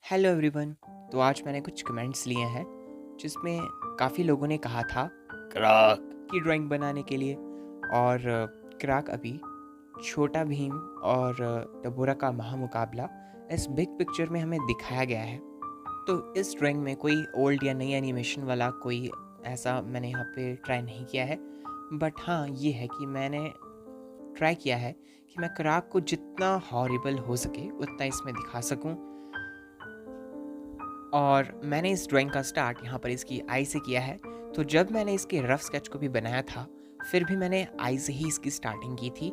Hello everyone. तो आज मैंने कुछ कमेंट्स लिए हैं जिसमें काफ़ी लोगों ने कहा था क्राक की ड्राइंग बनाने के लिए। और क्राक अभी छोटा भीम और डबोरा का महामुकाबला इस बिग पिक्चर में हमें दिखाया गया है। तो इस ड्राइंग में कोई ओल्ड या नई एनिमेशन वाला कोई ऐसा मैंने यहाँ पे ट्राई नहीं किया है। बट हाँ, ये है कि मैंने ट्राई किया है कि मैं क्राक को जितना हॉरिबल हो सके उतना इसमें दिखा सकूं। और मैंने इस ड्राइंग का स्टार्ट यहाँ पर इसकी आई से किया है। तो जब मैंने इसके रफ स्केच को भी बनाया था, फिर भी मैंने आई से ही इसकी स्टार्टिंग की थी।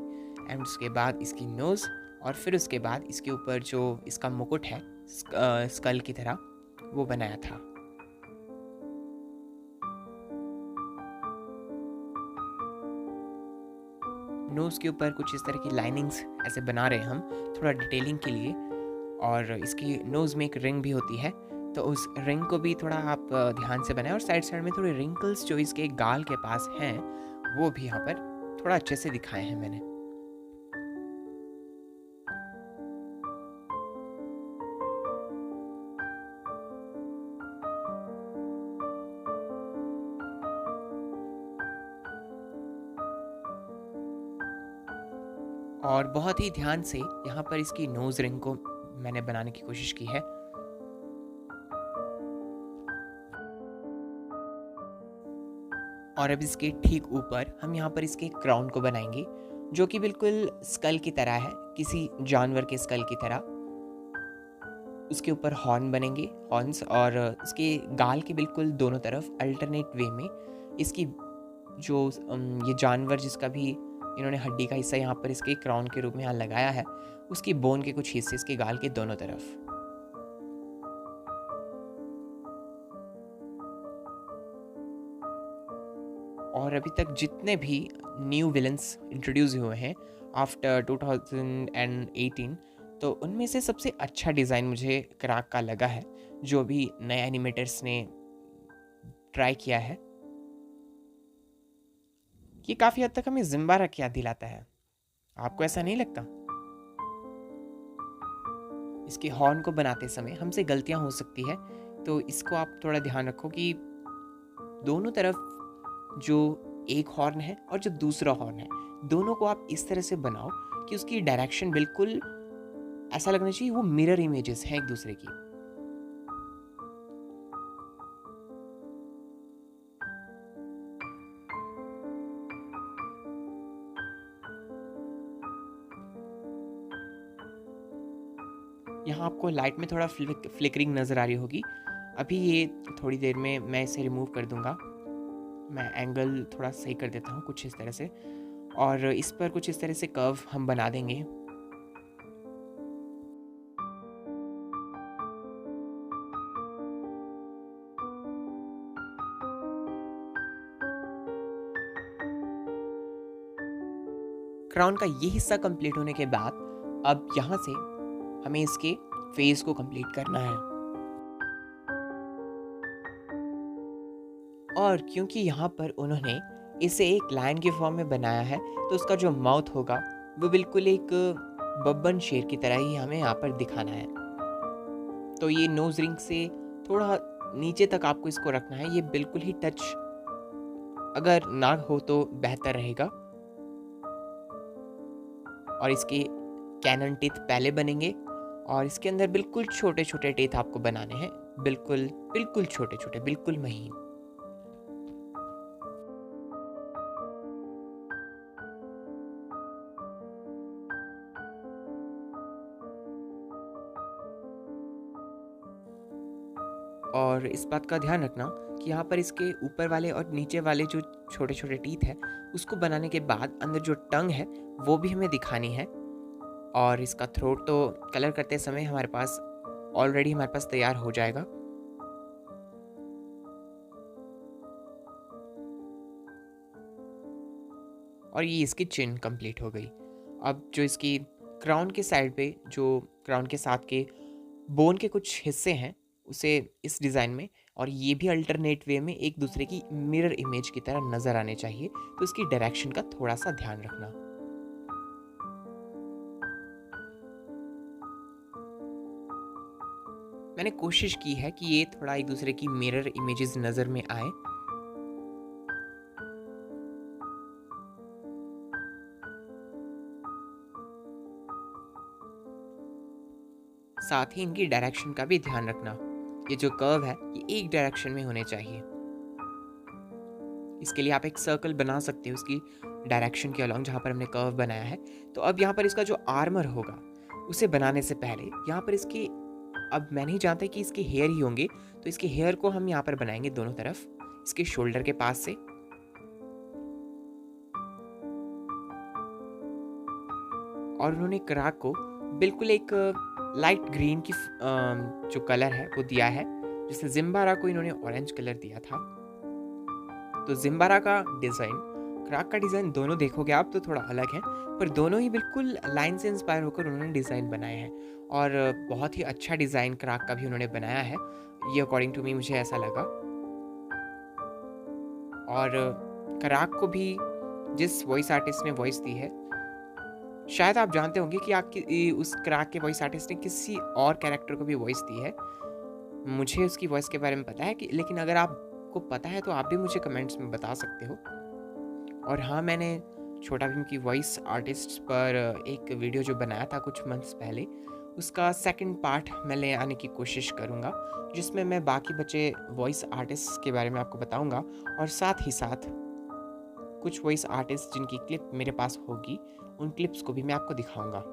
एंड उसके बाद इसकी नोज़, और फिर उसके बाद इसके ऊपर जो इसका मुकुट है स्कल की तरह, वो बनाया था। नोज़ के ऊपर कुछ इस तरह की लाइनिंग्स ऐसे बना रहे हैं हम, थोड़ा डिटेलिंग के लिए। और इसकी नोज़ में एक रिंग भी होती है, तो उस रिंग को भी थोड़ा आप ध्यान से बनाएं। और साइड साइड में थोड़े रिंकल्स जो इसके गाल के पास हैं, वो भी यहाँ पर थोड़ा अच्छे से दिखाए हैं मैंने। और बहुत ही ध्यान से यहाँ पर इसकी नोज़ रिंग को मैंने बनाने की कोशिश की है। और अब इसके ठीक ऊपर हम यहाँ पर इसके क्राउन को बनाएंगे, जो कि बिल्कुल स्कल की तरह है, किसी जानवर के स्कल की तरह। उसके ऊपर हॉर्न बनेंगे, हॉर्न्स, और इसके गाल के बिल्कुल दोनों तरफ अल्टरनेट वे में इसकी जो ये जानवर जिसका भी इन्होंने हड्डी का हिस्सा यहाँ पर इसके क्राउन के रूप में यहाँ लगाया है, उसकी बोन के कुछ हिस्से इसके गाल के दोनों तरफ। और अभी तक जितने भी न्यू विलन्स इंट्रोड्यूस हुए हैं आफ्टर 2018, तो उनमें से सबसे अच्छा डिज़ाइन मुझे क्राक का लगा है, जो भी नए एनिमेटर्स ने ट्राई किया है। ये काफ़ी हद तक हमें जिम्बारा की याद दिलाता है। आपको ऐसा नहीं लगता? इसके हॉर्न को बनाते समय हमसे गलतियां हो सकती है, तो इसको आप थोड़ा ध्यान रखो कि दोनों तरफ जो एक हॉर्न है और जो दूसरा हॉर्न है, दोनों को आप इस तरह से बनाओ कि उसकी डायरेक्शन बिल्कुल ऐसा लगना चाहिए वो मिरर इमेजेस हैं एक दूसरे की। यहाँ आपको लाइट में थोड़ा फ्लिकरिंग नज़र आ रही होगी। अभी ये थोड़ी देर में मैं इसे रिमूव कर दूंगा। मैं एंगल थोड़ा सही कर देता हूँ कुछ इस तरह से, और इस पर कुछ इस तरह से कर्व हम बना देंगे। क्राउन का ये हिस्सा कंप्लीट होने के बाद अब यहाँ से हमें इसके फेस को कंप्लीट करना है। और क्योंकि यहाँ पर उन्होंने इसे एक लायन के फॉर्म में बनाया है, तो उसका जो माउथ होगा वो बिल्कुल एक बब्बन शेर की तरह ही हमें यहाँ पर दिखाना है। तो ये नोज रिंग से थोड़ा नीचे तक आपको इसको रखना है, ये बिल्कुल ही टच अगर ना हो तो बेहतर रहेगा। और इसके कैनन टीथ पहले बनेंगे, और इसके अंदर बिल्कुल छोटे छोटे टीथ आपको बनाने हैं, बिल्कुल बिल्कुल छोटे छोटे, बिल्कुल महीन। और इस बात का ध्यान रखना कि यहाँ पर इसके ऊपर वाले और नीचे वाले जो छोटे छोटे टीथ है, उसको बनाने के बाद अंदर जो टंग है वो भी हमें दिखानी है। और इसका थ्रोट तो कलर करते समय हमारे पास ऑलरेडी हमारे पास तैयार हो जाएगा। और ये इसकी चिन कंप्लीट हो गई। अब जो इसकी क्राउन के साइड पे, जो क्राउन के साथ के बोन के कुछ हिस्से हैं, उसे इस डिज़ाइन में, और ये भी अल्टरनेट वे में एक दूसरे की मिरर इमेज की तरह नज़र आने चाहिए, तो इसकी डायरेक्शन का थोड़ा सा ध्यान रखना। मैंने कोशिश की है कि ये थोड़ा एक दूसरे की मिरर इमेजेस नज़र में आए। साथ ही इनकी डायरेक्शन का भी ध्यान रखना। ये जो कर्व है ये एक डायरेक्शन में होने चाहिए। इसके लिए आप एक सर्कल बना सकते हो उसकी डायरेक्शन के अलॉन्ग जहाँ पर हमने कर्व बनाया है। तो अब यहाँ पर इसका जो आर्मर होगा उसे बनाने से पहले यहाँ पर इसकी, अब मैं नहीं जानता कि इसके हेयर ही होंगे, तो इसके हेयर को हम यहाँ पर बनाएंगे दोनों तरफ, इसके शोल्डर के पास से। और उन्होंने क्राक को बिल्कुल एक लाइट ग्रीन की जो कलर है वो दिया है, जिससे जिम्बारा को इन्होंने ऑरेंज कलर दिया था। तो जिम्बारा का डिज़ाइन, क्राक का डिज़ाइन दोनों देखोगे आप तो थोड़ा अलग है, पर दोनों ही बिल्कुल लाइन से इंस्पायर होकर उन्होंने डिज़ाइन बनाए हैं। और बहुत ही अच्छा डिज़ाइन क्राक का भी उन्होंने बनाया है, ये अकॉर्डिंग टू मी मुझे ऐसा लगा। और क्राक को भी जिस वॉइस आर्टिस्ट ने वॉइस दी है, शायद आप जानते होंगे कि आपकी उस क्राक के वॉइस आर्टिस्ट ने किसी और कैरेक्टर को भी वॉइस दी है। मुझे उसकी वॉइस के बारे में पता है कि, लेकिन अगर आपको पता है तो आप भी मुझे कमेंट्स में बता सकते हो। और हाँ, मैंने छोटा भीम की वॉइस आर्टिस्ट पर एक वीडियो जो बनाया था कुछ मंथ्स पहले, उसका सेकंड पार्ट मैं ले आने की कोशिश करूँगा, जिसमें मैं बाकी बचे वॉइस आर्टिस्ट के बारे में आपको बताऊँगा, और साथ ही साथ कुछ वॉइस आर्टिस्ट जिनकी क्लिप मेरे पास होगी उन क्लिप्स को भी मैं आपको दिखाऊँगा।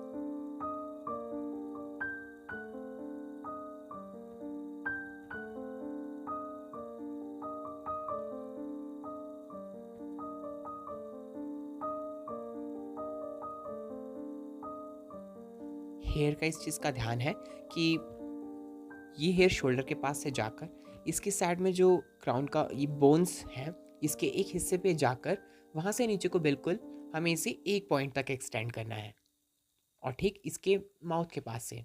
हेयर का इस चीज़ का ध्यान है कि ये हेयर शोल्डर के पास से जाकर इसके साइड में जो क्राउन का ये बोन्स हैं, इसके एक हिस्से पे जाकर वहाँ से नीचे को बिल्कुल हमें इसे एक पॉइंट तक एक्सटेंड करना है, और ठीक इसके माउथ के पास से।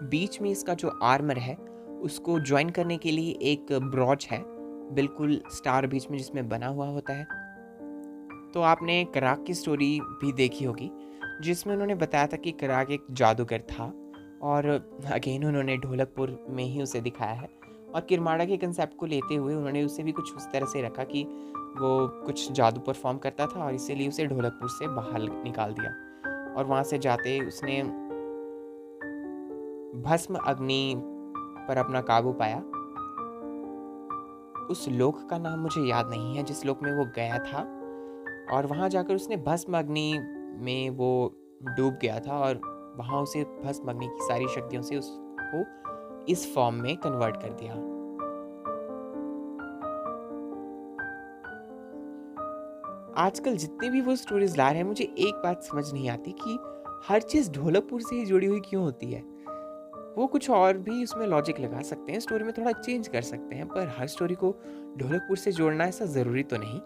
बीच में इसका जो आर्मर है उसको ज्वाइन करने के लिए एक ब्रॉच है बिल्कुल स्टार बीच में जिसमें बना हुआ होता है। तो आपने कराक की स्टोरी भी देखी होगी, जिसमें उन्होंने बताया था कि कराक एक जादूगर था, और अगेन उन्होंने ढोलकपुर में ही उसे दिखाया है। और किरमाड़ा के कंसेप्ट को लेते हुए उन्होंने उसे भी कुछ उस तरह से रखा कि वो कुछ जादू परफॉर्म करता था, और इसीलिए उसे ढोलकपुर से बाहर निकाल दिया। और वहाँ से जाते उसने भस्म अग्नि पर अपना काबू पाया। उस लोक का नाम मुझे याद नहीं है जिस लोक में वो गया था, और वहाँ जाकर उसने भस्म अग्नि में वो डूब गया था, और वहाँ उसे भस्म अग्नि की सारी शक्तियों से उसको इस फॉर्म में कन्वर्ट कर दिया। आजकल जितने भी वो स्टोरीज ला रहे हैं, मुझे एक बात समझ नहीं आती कि हर चीज़ ढोलकपुर से ही जुड़ी हुई क्यों होती है। वो कुछ और भी उसमें लॉजिक लगा सकते हैं, स्टोरी में थोड़ा चेंज कर सकते हैं, पर हर स्टोरी को ढोलकपुर से जोड़ना ऐसा ज़रूरी तो नहीं।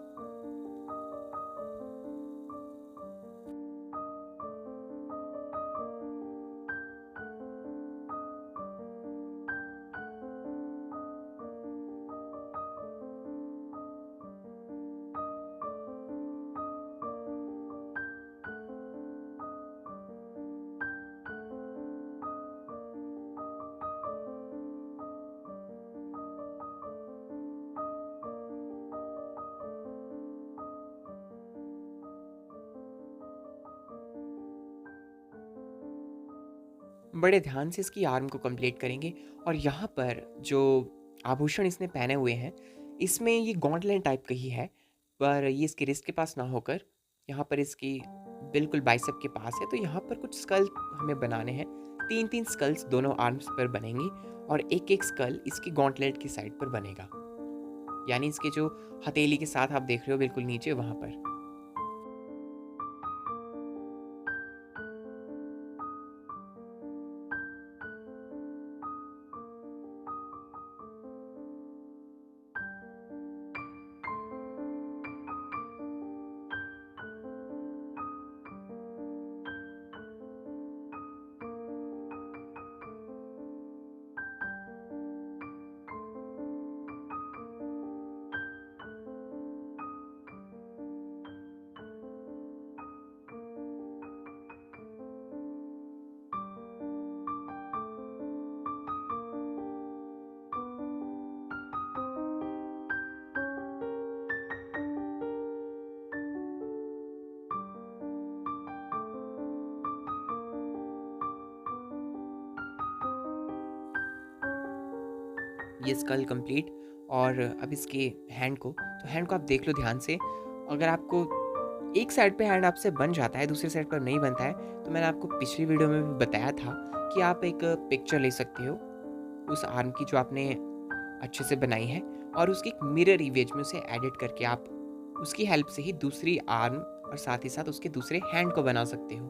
बड़े ध्यान से इसकी आर्म को कंप्लीट करेंगे, और यहाँ पर जो आभूषण इसने पहने हुए हैं, इसमें ये गॉन्टलेट टाइप का ही है, पर ये इसके रिस्ट के पास ना होकर यहाँ पर इसकी बिल्कुल बाइसेप के पास है। तो यहाँ पर कुछ स्कल हमें बनाने हैं, 3-3 स्कल्स दोनों आर्म्स पर बनेंगी, और एक एक स्कल इसकी गॉन्टलेट की साइड पर बनेगा, यानी इसके जो हथेली के साथ आप देख रहे हो बिल्कुल नीचे वहाँ पर। ये स्कल कंप्लीट। और अब इसके हैंड को आप देख लो ध्यान से। अगर आपको एक साइड पे हैंड आपसे बन जाता है, दूसरी साइड पर नहीं बनता है, तो मैंने आपको पिछली वीडियो में भी बताया था कि आप एक पिक्चर ले सकते हो उस आर्म की जो आपने अच्छे से बनाई है, और उसकी एक मिरर इमेज में उसे एडिट करके आप उसकी हेल्प से ही दूसरी आर्म और साथ ही साथ उसके दूसरे हैंड को बना सकते हो।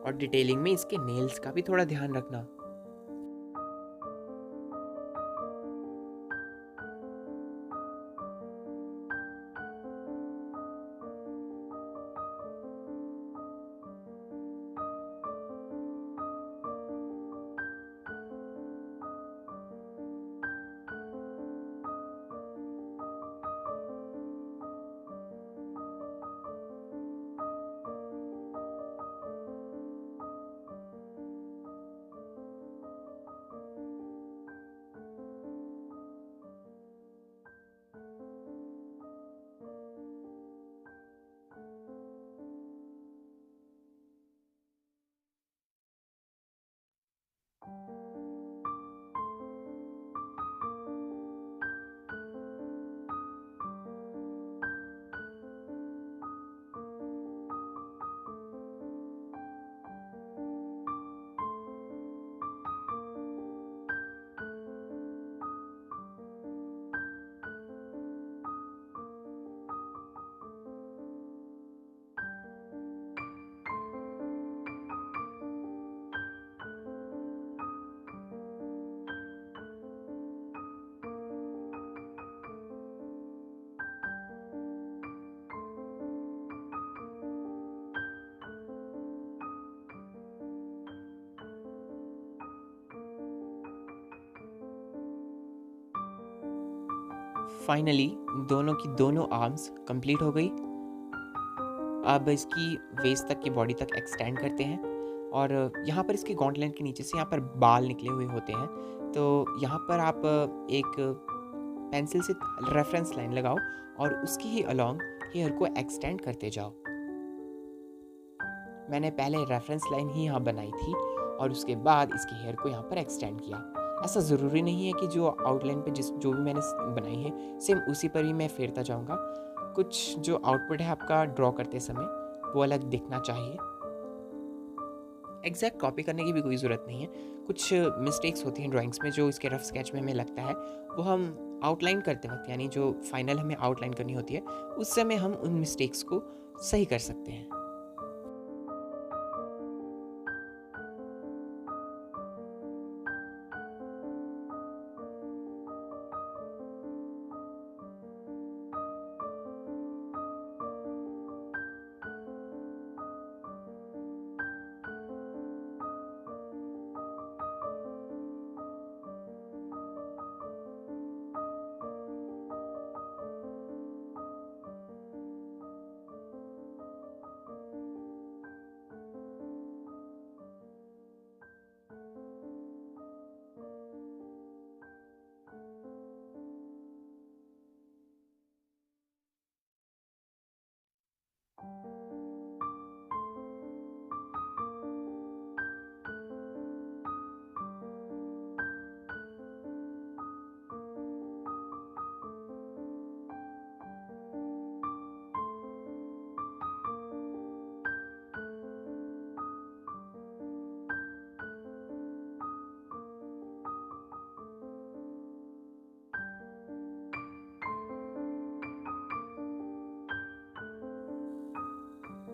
और डिटेलिंग में इसके नेल्स का भी थोड़ा ध्यान रखना। फाइनली दोनों की दोनों आर्म्स कंप्लीट हो गई। अब इसकी वेस्ट तक की बॉडी तक एक्सटेंड करते हैं, और यहाँ पर इसके गॉन्टलेट के नीचे से यहाँ पर बाल निकले हुए होते हैं। तो यहाँ पर आप एक पेंसिल से रेफरेंस लाइन लगाओ और उसकी ही अलोंग हेयर को एक्सटेंड करते जाओ। मैंने पहले रेफरेंस लाइन ही यहाँ बनाई थी और उसके बाद इसके हेयर को यहाँ पर एक्सटेंड किया। ऐसा ज़रूरी नहीं है कि जो आउटलाइन पे जो भी मैंने बनाई है सेम उसी पर ही मैं फेरता जाऊँगा। कुछ जो आउटपुट है आपका ड्रॉ करते समय वो अलग दिखना चाहिए। एग्जैक्ट कॉपी करने की भी कोई ज़रूरत नहीं है। कुछ मिस्टेक्स होती हैं ड्राइंग्स में जो इसके रफ स्केच में हमें लगता है, वो हम आउटलाइन करते वक्त यानी जो फाइनल हमें आउटलाइन करनी होती है उस समय हम उन मिस्टेक्स को सही कर सकते हैं।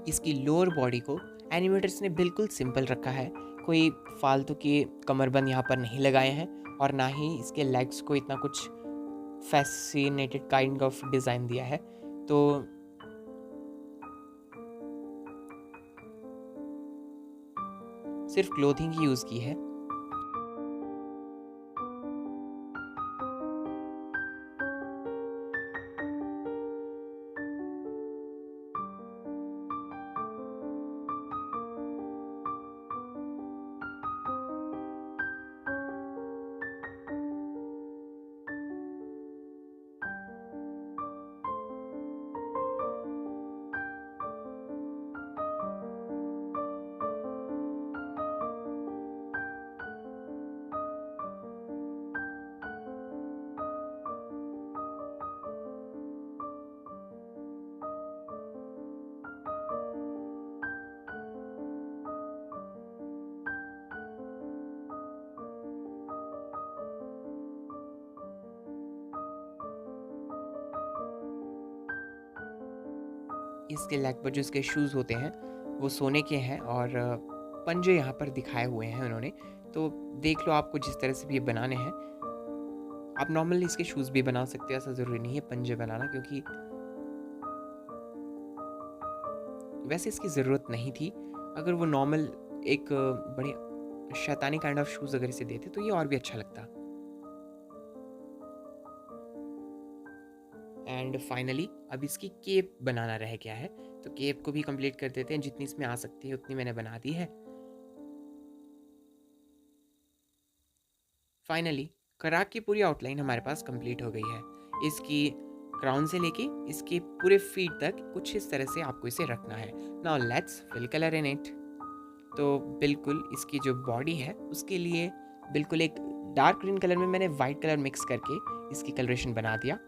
इसकी लोअर बॉडी को एनिमेटर्स ने बिल्कुल सिंपल रखा है। कोई फालतू के कमरबंद यहाँ पर नहीं लगाए हैं और ना ही इसके लेग्स को इतना कुछ फैसिनेटेड काइंड ऑफ डिज़ाइन दिया है। तो सिर्फ क्लोथिंग ही यूज़ की है। इसके लेग पर जो इसके शूज़ होते हैं वो सोने के हैं और पंजे यहाँ पर दिखाए हुए हैं उन्होंने। तो देख लो आपको जिस तरह से भी ये बनाने हैं, आप नॉर्मली इसके शूज़ भी बना सकते हो, ऐसा ज़रूरी नहीं है पंजे बनाना, क्योंकि वैसे इसकी ज़रूरत नहीं थी। अगर वो नॉर्मल एक बड़े शैतानी काइंड ऑफ शूज़ अगर इसे देते तो ये और भी अच्छा लगता। एंड फाइनली अब इसकी केप बनाना रह गया है, तो केप को भी कंप्लीट कर देते हैं। जितनी इसमें आ सकती है उतनी मैंने बना दी है। फाइनली कराक की पूरी आउटलाइन हमारे पास कंप्लीट हो गई है। इसकी क्राउन से लेके इसके पूरे फीट तक कुछ इस तरह से आपको इसे रखना है। Now let's fill colour in it. तो बिल्कुल इसकी जो बॉडी है उसके लिए बिल्कुल एक डार्क ग्रीन कलर में मैंने वाइट कलर मिक्स करके इसकी कलरेशन बना दिया।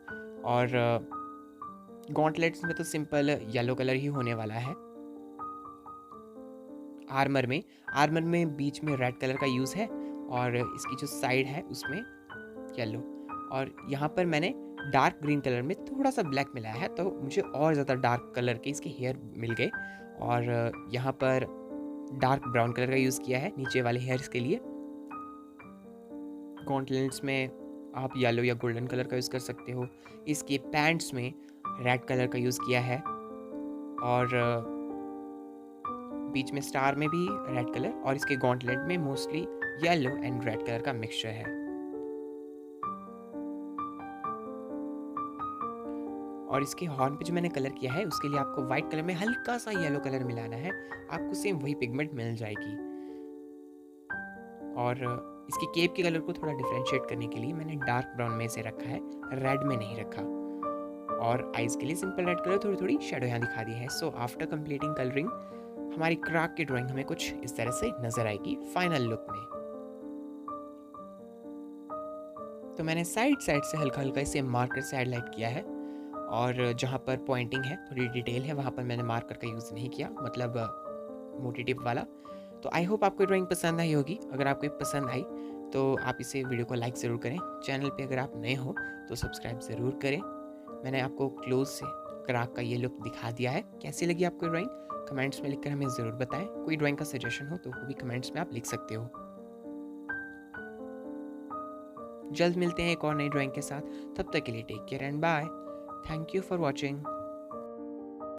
और गॉन्टलेट्स में तो सिंपल येलो कलर ही होने वाला है। आर्मर में बीच में रेड कलर का यूज़ है और इसकी जो साइड है उसमें येलो। और यहाँ पर मैंने डार्क ग्रीन कलर में थोड़ा सा ब्लैक मिलाया है, तो मुझे और ज़्यादा डार्क कलर के इसके हेयर मिल गए। और यहाँ पर डार्क ब्राउन कलर का यूज़ किया है नीचे वाले हेयर्स के लिए। गॉन्टलेट्स में आप येलो या गोल्डन कलर का यूज़ कर सकते हो। इसके पैंट्स में रेड कलर का यूज़ किया है और बीच में स्टार में भी रेड कलर, और इसके गॉन्टलेट में mostly yellow and red colour का मिक्सचर है। और इसके हॉर्न पे जो मैंने कलर किया है उसके लिए आपको वाइट कलर में हल्का सा येलो कलर मिलाना है, आपको सेम वही पिगमेंट मिल जाएगी। और इसकी केप के कलर को थोड़ा डिफ्रेंशिएट करने के लिए मैंने डार्क ब्राउन में इसे रखा है, रेड में नहीं रखा। और आइज़ के लिए सिंपल रेड कलर, थोड़ी थोड़ी शेडो यहाँ दिखा दी है। सो आफ्टर कंप्लीटिंग कलरिंग हमारी क्राक की ड्राइंग हमें कुछ इस तरह से नज़र आएगी फाइनल लुक में। तो मैंने साइड से हल्का हल्का इसे मार्कर से हाईलाइट किया है, और जहाँ पर पॉइंटिंग है थोड़ी डिटेल है वहाँ पर मैंने मार्कर का यूज़ नहीं किया, मतलब मोटी टिप वाला। तो आई होप आपको ड्राइंग पसंद आई होगी। अगर आपको पसंद आई तो आप इसे वीडियो को लाइक ज़रूर करें। चैनल पे अगर आप नए हो तो सब्सक्राइब ज़रूर करें। मैंने आपको क्लोज से क्राक का ये लुक दिखा दिया है। कैसी लगी आपको ड्राइंग कमेंट्स में लिखकर हमें ज़रूर बताएं। कोई ड्राइंग का सजेशन हो तो वो भी कमेंट्स में आप लिख सकते हो। जल्द मिलते हैं एक और नई ड्राइंग के साथ। तब तक के लिए take care and bye. Thank you for watching.